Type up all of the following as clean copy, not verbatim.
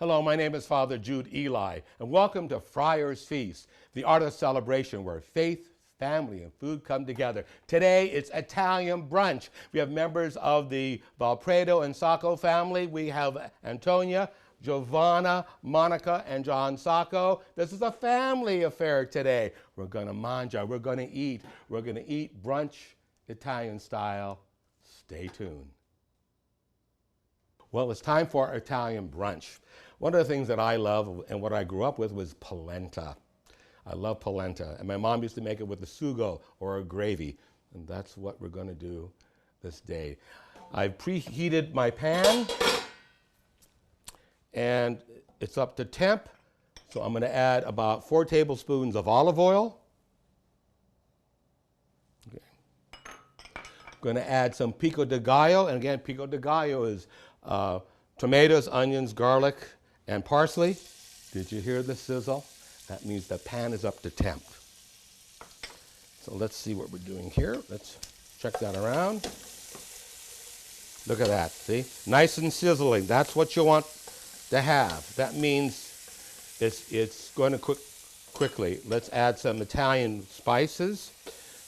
Hello, my name is Father Jude Eli, and welcome to Friars Feast, the art of celebration where faith, family, and food come together. Today, it's Italian brunch. We have members of the Valpredo and Sacco family. We have Antonia, Giovanna, Monica, and John Sacco. This is a family affair today. We're going to mangia. We're going to eat. We're going to eat brunch Italian style. Stay tuned. Well, it's time for our Italian brunch. One of the things that I love and what I grew up with was polenta. I love polenta, and my mom used to make it with a sugo or a gravy, and that's what we're going to do this day. I've preheated my pan, and it's up to temp, so I'm going to add about 4 tablespoons of olive oil. Okay. I'm going to add some pico de gallo, and again, pico de gallo is tomatoes, onions, garlic, and parsley. Did you hear the sizzle? That means the pan is up to temp. So let's see what we're doing here. Let's check that around. Look at that, see? Nice and sizzling. That's what you want to have. That means it's going to cook quickly. Let's add some Italian spices.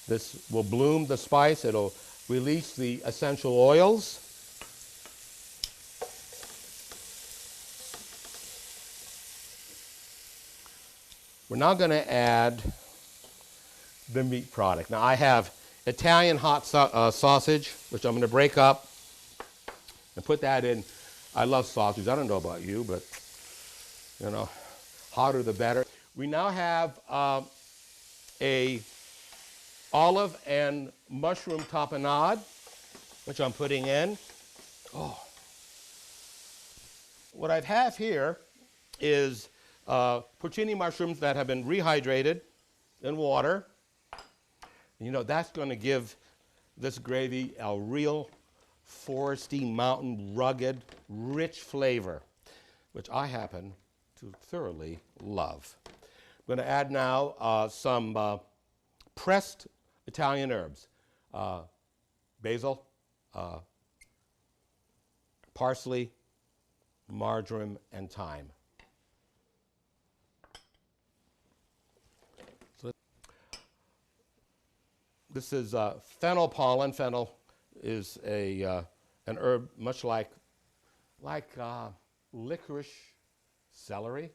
This will bloom the spice. It'll release the essential oils. We're now going to add the meat product. Now I have Italian hot sausage, which I'm going to break up and put that in. I love sausage. I don't know about you, but you know, hotter the better. We now have a olive and mushroom tapenade, which I'm putting in. Oh. What I have here is porcini mushrooms that have been rehydrated in water. You know, that's going to give this gravy a real foresty, mountain, rugged, rich flavor, which I happen to thoroughly love. I'm going to add now some pressed Italian herbs, basil, parsley, marjoram, and thyme. This is fennel pollen. Fennel is an herb much like licorice celery.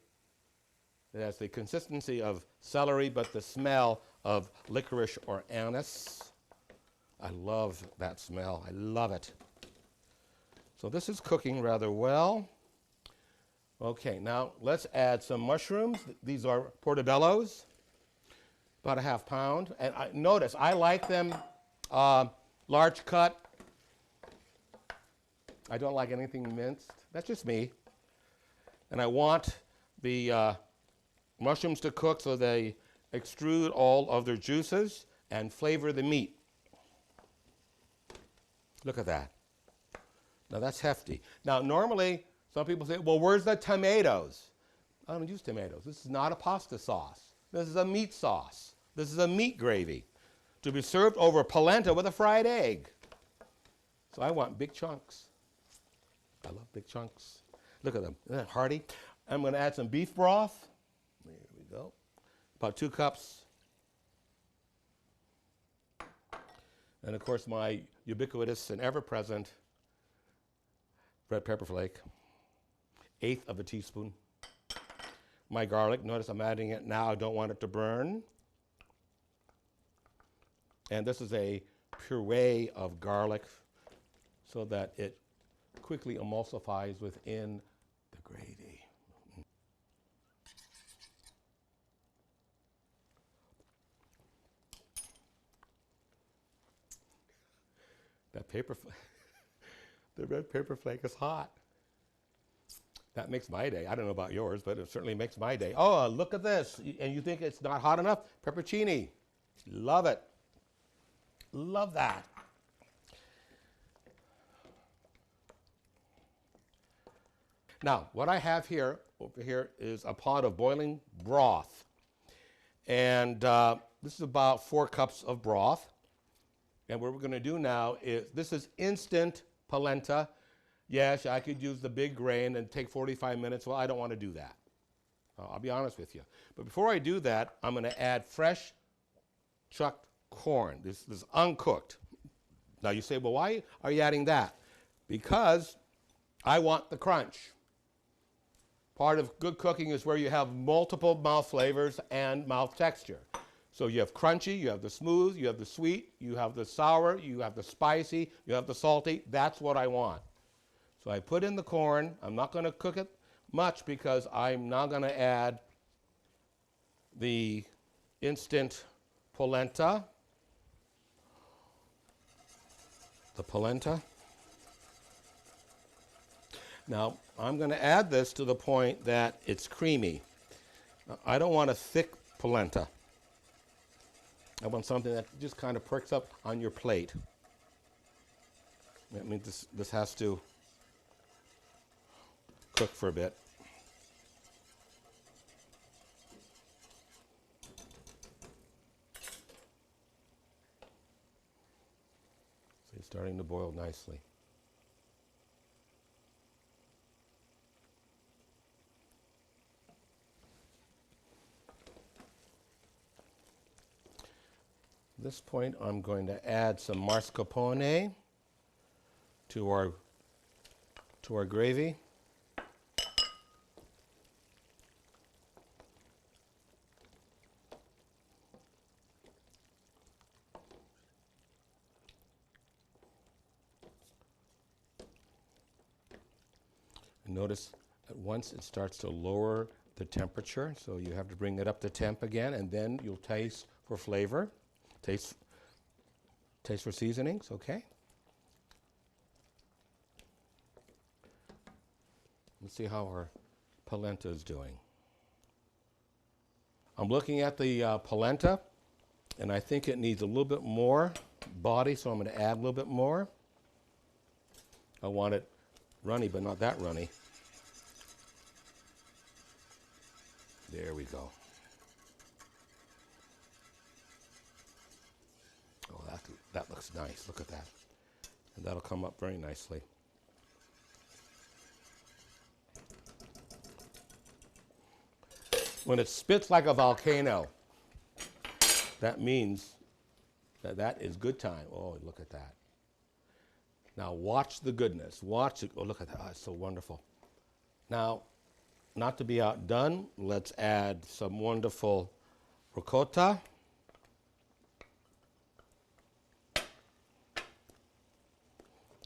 It has the consistency of celery, but the smell of licorice or anise. I love that smell. I love it. So this is cooking rather well. Okay, now let's add some mushrooms. These are portobellos. About a ½ pound. And notice, I like them large cut. I don't like anything minced. That's just me. And I want the mushrooms to cook so they extrude all of their juices and flavor the meat. Look at that. Now that's hefty. Now normally, some people say, well, where's the tomatoes? I don't use tomatoes. This is not a pasta sauce. This is a meat sauce. This is a meat gravy to be served over polenta with a fried egg. So I want big chunks. I love big chunks. Look at them. Isn't that hearty? I'm going to add some beef broth. There we go. About 2 cups. And of course, my ubiquitous and ever-present red pepper flake. 1/8 of a teaspoon. My garlic. Notice I'm adding it now. I don't want it to burn. And this is a puree of garlic so that it quickly emulsifies within the gravy. That the red pepper flake is hot. That makes my day. I don't know about yours, but it certainly makes my day. Oh, look at this. And you think it's not hot enough? Pepperoncini. Love it. Love that. Now, what I have here, over here, is a pot of boiling broth. And this is about 4 cups of broth. And what we're going to do now is, this is instant polenta. Yes, I could use the big grain and take 45 minutes. Well, I don't want to do that. I'll be honest with you. But before I do that, I'm going to add fresh chucked corn. This is uncooked. Now you say, well, why are you adding that? Because I want the crunch. Part of good cooking is where you have multiple mouth flavors and mouth texture. So you have crunchy, you have the smooth, you have the sweet, you have the sour, you have the spicy, you have the salty. That's what I want. So I put in the corn. I'm not going to cook it much because I'm now going to add the instant polenta. The polenta. Now, I'm going to add this to the point that it's creamy. Now, I don't want a thick polenta. I want something that just kind of perks up on your plate. I mean, this has to cook for a bit. So it's starting to boil nicely. At this point, I'm going to add some mascarpone to our gravy. And notice at once it starts to lower the temperature, so you have to bring it up to temp again, and then you'll taste for flavor. Taste for seasonings, okay? Let's see how our polenta is doing. I'm looking at the polenta, and I think it needs a little bit more body, so I'm going to add a little bit more. I want it runny, but not that runny. There we go. Oh, that looks nice. Look at that. And that'll come up very nicely. When it spits like a volcano, that means that is good time. Oh, look at that. Now watch the goodness. Watch it. Oh, look at that. Oh, it's so wonderful. Now, not to be outdone, let's add some wonderful ricotta.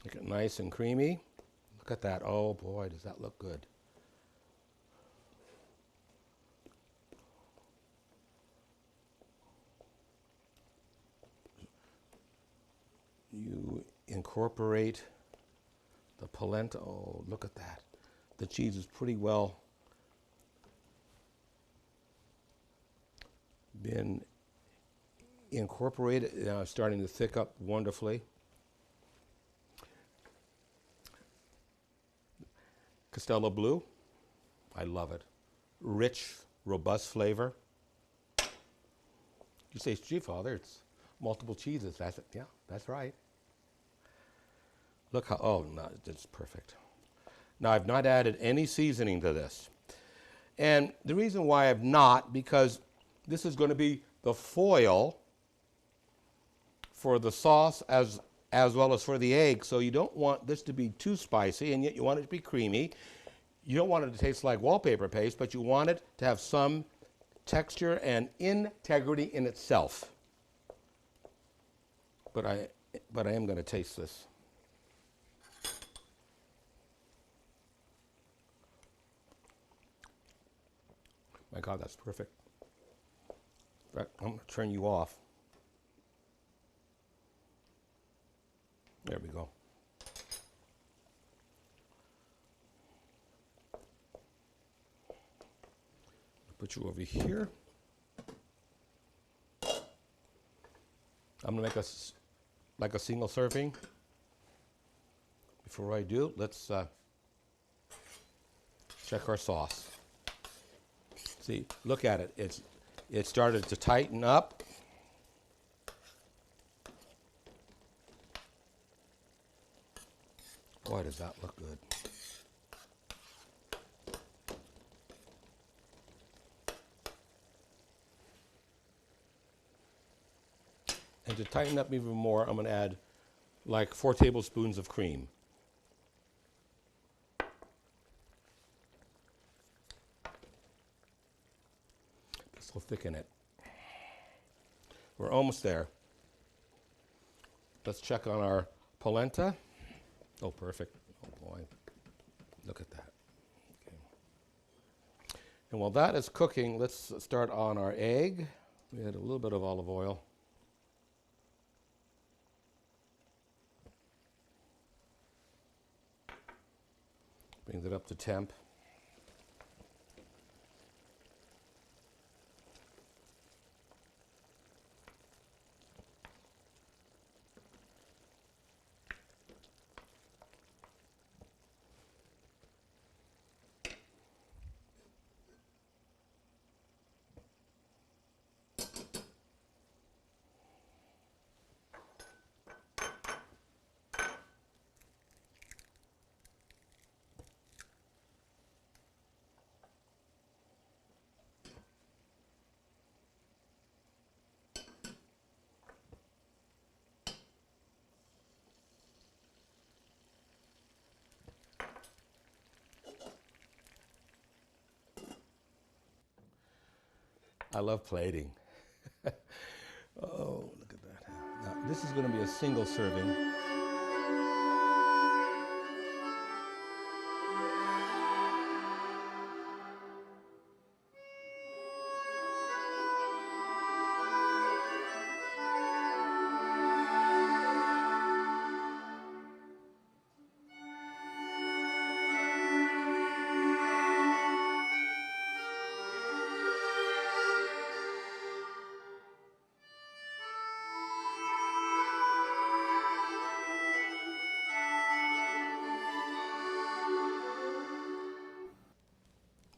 Make it nice and creamy. Look at that. Oh boy, does that look good. You incorporate the polenta. Oh, look at that. The cheese is pretty well been incorporated. Now it's starting to thick up wonderfully. Castello Blue, I love it. Rich, robust flavor. You say, gee, Father, it's multiple cheeses. That's it. Yeah, that's right. Look how, oh, no, it's perfect. Now, I've not added any seasoning to this. And the reason why I've not, because this is going to be the foil for the sauce as well as for the egg. So you don't want this to be too spicy, and yet you want it to be creamy. You don't want it to taste like wallpaper paste, but you want it to have some texture and integrity in itself. But I am going to taste this. My God, that's perfect. In fact, I'm going to turn you off. There we go. Put you over here. I'm going to make us like a single serving. Before I do, let's check our sauce. See, look at it. It started to tighten up. Boy, does that look good. And to tighten up even more, I'm going to add like 4 tablespoons of cream. This will thicken it. We're almost there. Let's check on our polenta. Oh, perfect. Oh, boy. Look at that. Okay. And while that is cooking, let's start on our egg. We add a little bit of olive oil. Brings it up to temp. I love plating. Oh, look at that. Now, this is going to be a single serving.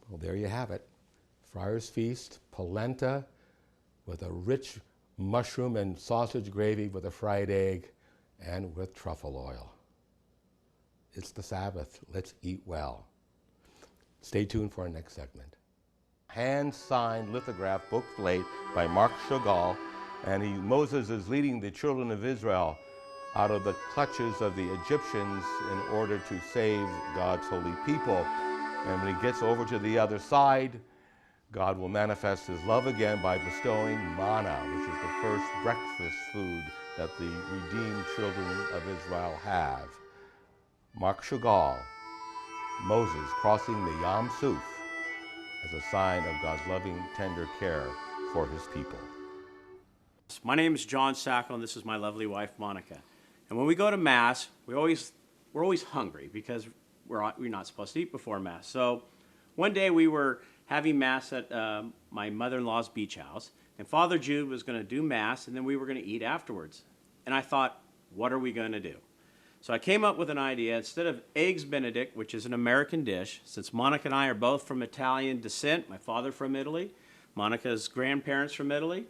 Well, there you have it. Friars Feast, polenta with a rich mushroom and sausage gravy with a fried egg and with truffle oil. It's the Sabbath. Let's eat well. Stay tuned for our next segment. Hand-signed lithograph book plate by Marc Chagall, and Moses is leading the children of Israel out of the clutches of the Egyptians in order to save God's holy people. And when he gets over to the other side, God will manifest his love again by bestowing manna, which is the first breakfast food that the redeemed children of Israel have. Marc Chagall, Moses crossing the Yam Suf as a sign of God's loving, tender care for his people. My name is John Sacco, and this is my lovely wife, Monica. And when we go to Mass, we're always hungry because we're not supposed to eat before Mass. So one day we were having Mass at my mother-in-law's beach house, and Father Jude was going to do Mass, and then we were going to eat afterwards. And I thought, what are we going to do? So I came up with an idea. Instead of Eggs Benedict, which is an American dish, since Monica and I are both from Italian descent, my father from Italy, Monica's grandparents from Italy,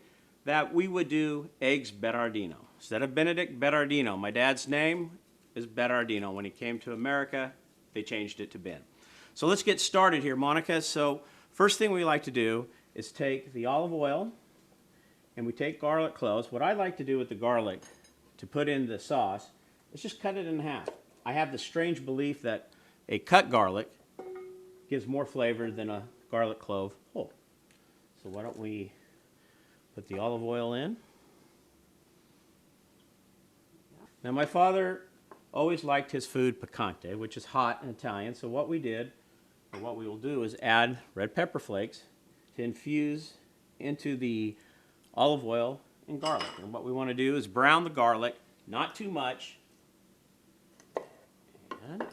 that we would do Eggs Berardino. Instead of Benedict, Berardino. My dad's name is Berardino. When he came to America, they changed it to Ben. So let's get started here, Monica. So first thing we like to do is take the olive oil, and we take garlic cloves. What I like to do with the garlic to put in the sauce is just cut it in half. I have the strange belief that a cut garlic gives more flavor than a garlic clove whole. So why don't we put the olive oil in. Now my father always liked his food picante, which is hot in Italian. So what we did, or what we will do, is add red pepper flakes to infuse into the olive oil and garlic. And what we want to do is brown the garlic, not too much. And there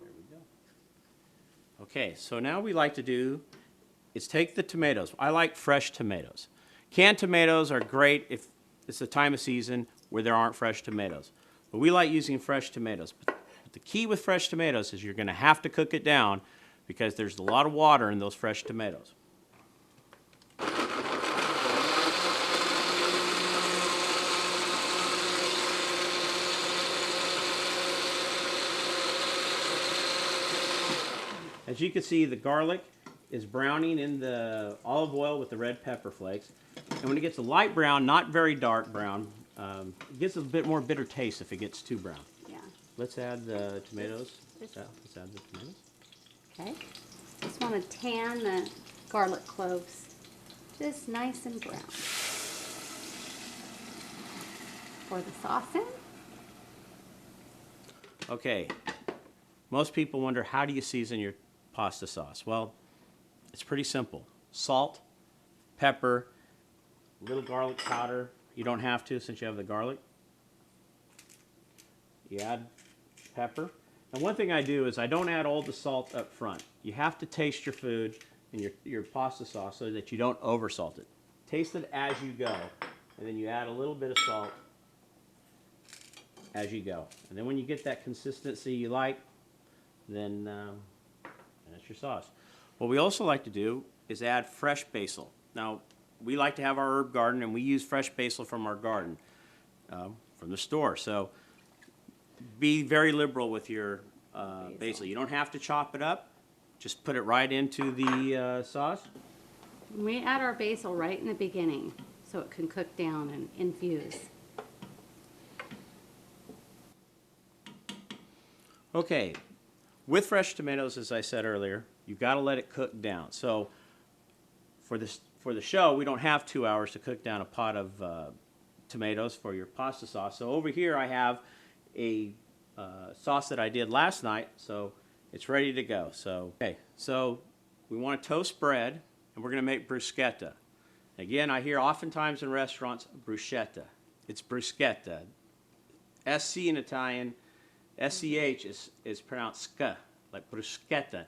we go. Okay, so now we like to do is take the tomatoes. I like fresh tomatoes. Canned tomatoes are great if it's the time of season where there aren't fresh tomatoes. But we like using fresh tomatoes. But the key with fresh tomatoes is you're going to have to cook it down because there's a lot of water in those fresh tomatoes. As you can see, the garlic is browning in the olive oil with the red pepper flakes. And when it gets a light brown, not very dark brown, it gives a bit more bitter taste if it gets too brown. Yeah. Let's add the tomatoes. Yeah, let's add the tomatoes. Okay. Just want to tan the garlic cloves just nice and brown. Pour the sauce in. Okay. Most people wonder, how do you season your pasta sauce? Well, it's pretty simple. Salt, pepper, a little garlic powder. You don't have to since you have the garlic. You add pepper. And one thing I do is I don't add all the salt up front. You have to taste your food and your pasta sauce so that you don't oversalt it. Taste it as you go, and then you add a little bit of salt as you go. And then when you get that consistency you like, then that's your sauce. What we also like to do is add fresh basil. Now, we like to have our herb garden, and we use fresh basil from our garden, from the store. So be very liberal with your basil. You don't have to chop it up. Just put it right into the sauce. We add our basil right in the beginning so it can cook down and infuse. Okay, with fresh tomatoes, as I said earlier, you've got to let it cook down. So for the show, we don't have 2 hours to cook down a pot of tomatoes for your pasta sauce. So over here I have a sauce that I did last night, so it's ready to go. So, okay, so we want to toast bread, and we're going to make bruschetta. Again, I hear oftentimes in restaurants, bruschetta. It's bruschetta. SC in Italian, SCH is pronounced sk, like bruschetta.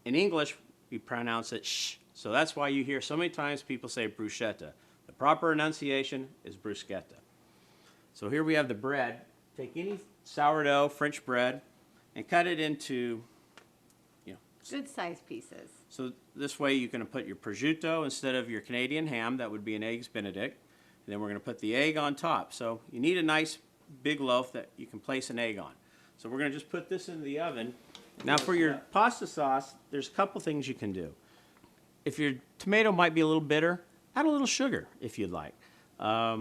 In English, we pronounce it sh. So that's why you hear so many times people say bruschetta. The proper enunciation is bruschetta. So here we have the bread. Take any sourdough, French bread, and cut it into, Good sized pieces. so this way you're going to put your prosciutto instead of your Canadian ham. That would be an eggs Benedict. And then we're going to put the egg on top. So you need a nice big loaf that you can place an egg on. So we're going to just put this in the oven. Now for your pasta sauce, there's a couple things you can do. If your tomato might be a little bitter, add a little sugar if you'd like. I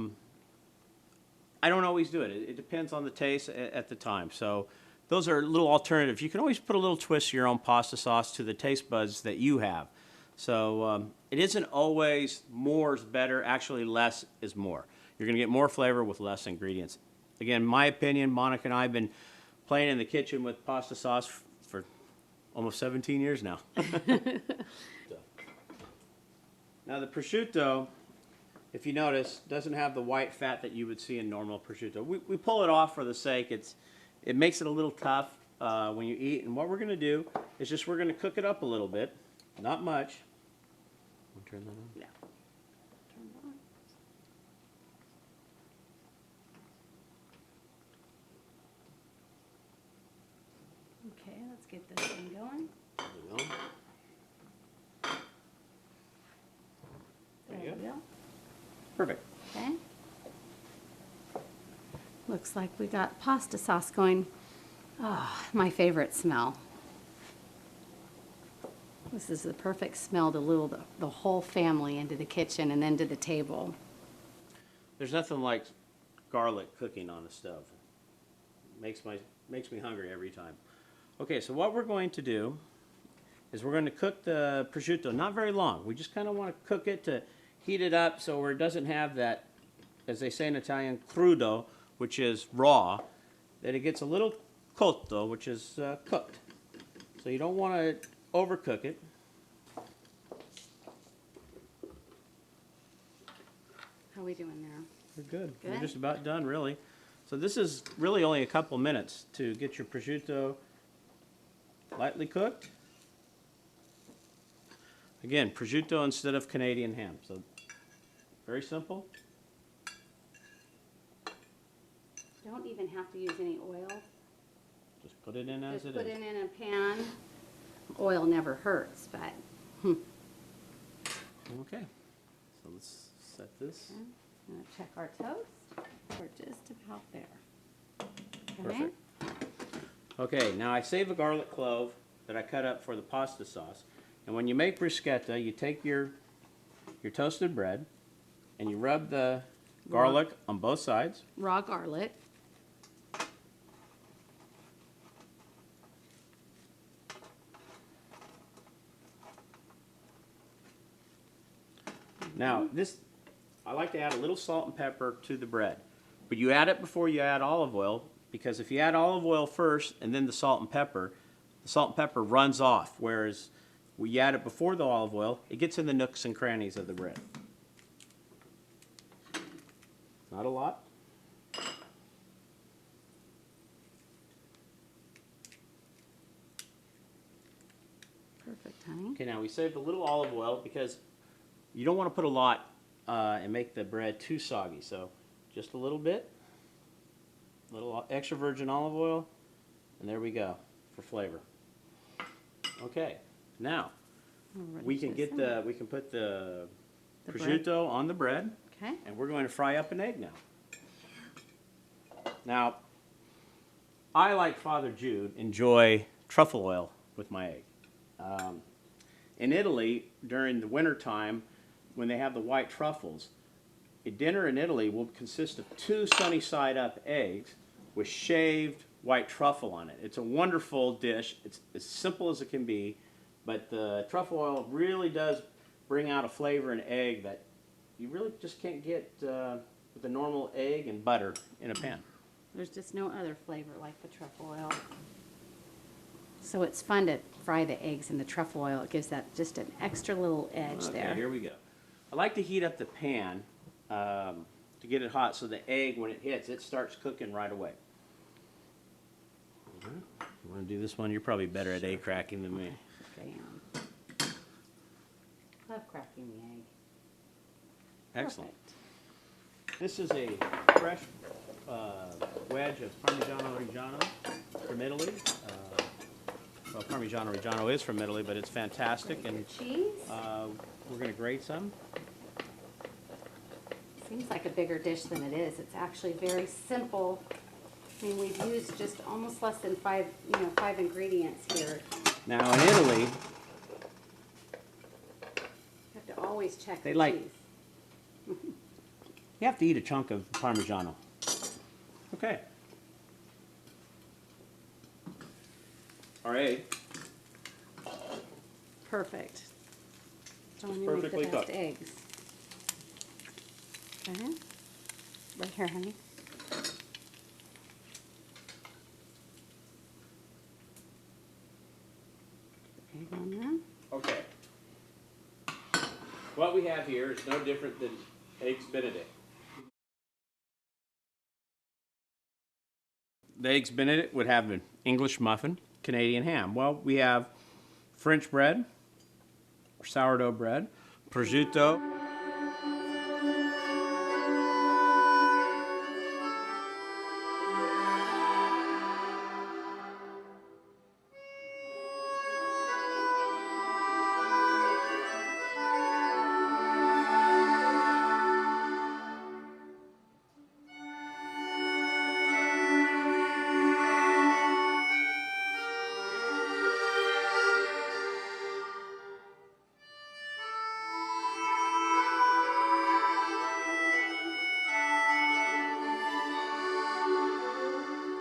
don't always do it. It depends on the taste at the time. So those are little alternatives. You can always put a little twist to your own pasta sauce to the taste buds that you have. So it isn't always more is better. Actually, less is more. You're going to get more flavor with less ingredients. Again, my opinion, Monica and I have been playing in the kitchen with pasta sauce for almost 17 years now. Now the prosciutto, if you notice, doesn't have the white fat that you would see in normal prosciutto. We pull it off for the sake. It makes it a little tough when you eat. And what we're going to do is we're going to cook it up a little bit, not much. Turn that on. Yeah. Turn it on. Okay, let's get this thing going. There we go. There you we go. Perfect. Okay. Looks like we got pasta sauce going. Oh, my favorite smell. This is the perfect smell to lure the whole family into the kitchen and then to the table. There's nothing like garlic cooking on a stove. Makes me hungry every time. Okay, so what we're going to do is we're going to cook the prosciutto not very long. We just kind of want to cook it to heat it up so where it doesn't have that, as they say in Italian, crudo, which is raw, that it gets a little cotto, which is cooked. So you don't want to overcook it. How are we doing there? We're good. Good? We're just about done, really. So this is really only a couple minutes to get your prosciutto lightly cooked. Again, prosciutto instead of Canadian ham. So very simple. Don't even have to use any oil. Just put it in as Just it put is. it in a pan. Oil never hurts, but Okay. So let's set this. I'm gonna check our toast. We're just about there. Okay. Perfect. Okay, now I save a garlic clove that I cut up for the pasta sauce. And when you make bruschetta, you take your toasted bread and you rub the garlic on both sides. Raw garlic. Now, I like to add a little salt and pepper to the bread. But you add it before you add olive oil, because if you add olive oil first and then the salt and pepper runs off. Whereas when you add it before the olive oil, it gets in the nooks and crannies of the bread. Not a lot. Perfect, honey. Okay, now we saved a little olive oil because you don't want to put a lot and make the bread too soggy. So just a little bit, a little extra virgin olive oil, and there we go for flavor. Okay, now we can put the prosciutto on the bread. Okay. And we're going to fry up an egg now. Now, I, like Father Jude, enjoy truffle oil with my egg. In Italy, during the winter time, when they have the white truffles, a dinner in Italy will consist of 2 sunny-side-up eggs with shaved white truffle on it. It's a wonderful dish. It's as simple as it can be, but the truffle oil really does bring out a flavor in egg that you really just can't get with a normal egg and butter in a pan. There's just no other flavor like the truffle oil. So it's fun to fry the eggs in the truffle oil. It gives that just an extra little edge Okay, there. here we go. I like to heat up the pan to get it hot so the egg, when it hits, it starts cooking right away. You want to do this one? You're probably better at egg cracking than me. Okay. Love cracking the egg. Excellent. Perfect. This is a fresh wedge of Parmigiano Reggiano from Italy. Well, Parmigiano Reggiano is from Italy, but it's fantastic. And Cheese? we're going to grate some. Seems like a bigger dish than it is. It's actually very simple. I mean, we've used just almost less than 5 ingredients here. Now, in Italy, You have to always check They the like- cheese. you have to eat a chunk of Parmigiano. Okay. Our egg. Perfect. John, you Perfectly make the best cooked. eggs. Okay. Right here, honey. Egg on there. Okay. What we have here is no different than eggs Benedict. The eggs Benedict would have an English muffin, Canadian ham. Well, we have French bread, or sourdough bread, prosciutto.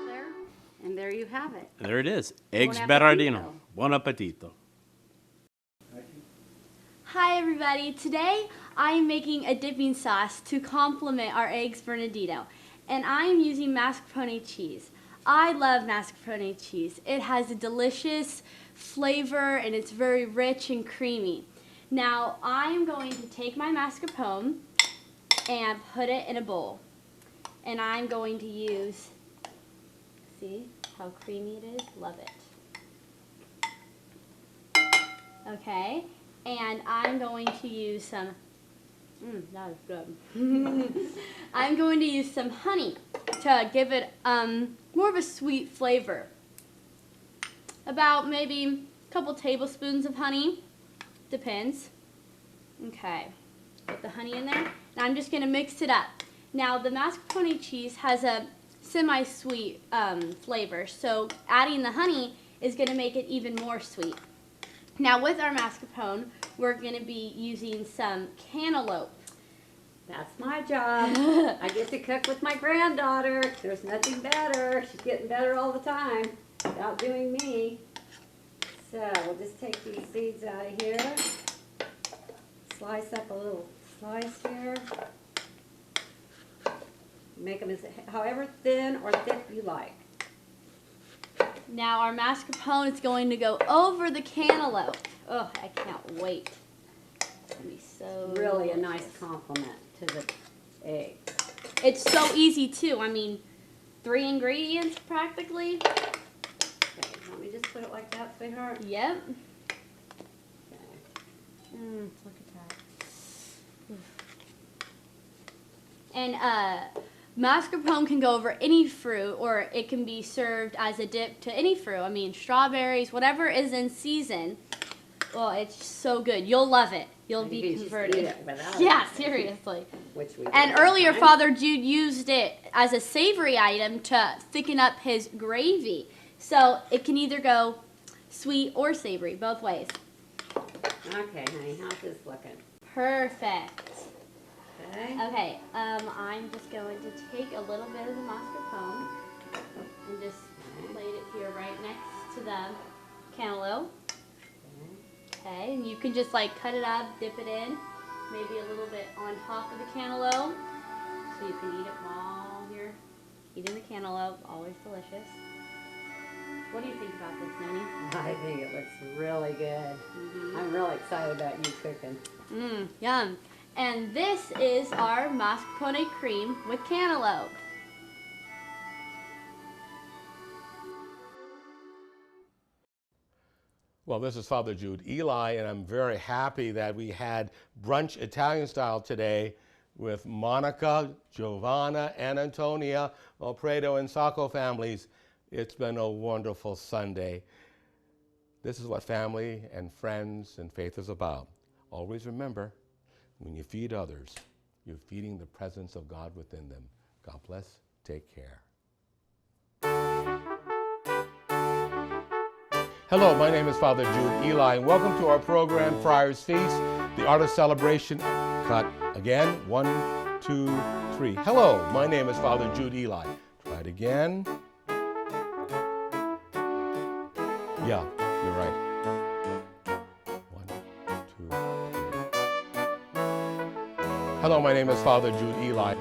There. And there you have it. There it is. Eggs Buon Berardino. appetito. Buon appetito. Hi everybody, today I am making a dipping sauce to complement our eggs Bernardino, and I am using mascarpone cheese. I love mascarpone cheese. It has a delicious flavor and it's very rich and creamy. Now I am going to take my mascarpone and put it in a bowl, and I'm going to use, see how creamy it is? Love it. Okay. And I'm going to use some, that is good. I'm going to use some honey to give it more of a sweet flavor. About maybe a couple tablespoons of honey, depends. Okay, put the honey in there. And I'm just going to mix it up. Now the mascarpone cheese has a semi-sweet flavor, so adding the honey is going to make it even more sweet. Now with our mascarpone, we're going to be using some cantaloupe. That's my job. I get to cook with my granddaughter. There's nothing better. She's getting better all the time, outdoing me. So we'll just take these seeds out of here. Slice up a little slice here. Make them as however thin or thick you like. Now our mascarpone is going to go over the cantaloupe. Oh, I can't wait. It's going to be so Really a delicious. nice compliment to the egg. It's so easy too. I mean, 3 ingredients practically. Okay, let me just put it like that, sweetheart. Yep. Okay. Look at that. And mascarpone can go over any fruit, or it can be served as a dip to any fruit. I mean, strawberries, whatever is in season. Well, it's so good. You'll love it. You'll You be can just converted. eat it without Yeah, it. seriously. Which we do And earlier, sometimes. Father Jude used it as a savory item to thicken up his gravy. So it can either go sweet or savory, both ways. Okay, honey, how's this looking? Perfect. Okay. Okay, I'm just going to take a little bit of the mascarpone and just lay it here right next to the cantaloupe. Okay, and you can just like cut it up, dip it in, maybe a little bit on top of the cantaloupe, so you can eat it while you're eating the cantaloupe. Always delicious. What do you think about this, Noni? I think it looks really good. I'm really excited about you cooking. Yum. And this is our mascarpone cream with cantaloupe. Well, this is Father Jude Eli, and I'm very happy that we had brunch Italian style today with Monica, Giovanna, and Antonia, Alfredo, and Sacco families. It's been a wonderful Sunday. This is what family and friends and faith is about. Always remember, when you feed others, you're feeding the presence of God within them. God bless. Take care. Hello, my name is Father Jude Eli, and welcome to our program, Friars Feast, the Art of Celebration. Cut again. 1, 2, 3. Hello, my name is Father Jude Eli. Try it again. Yeah, you're right. 1, 2, 3. Hello, my name is Father Jude Eli.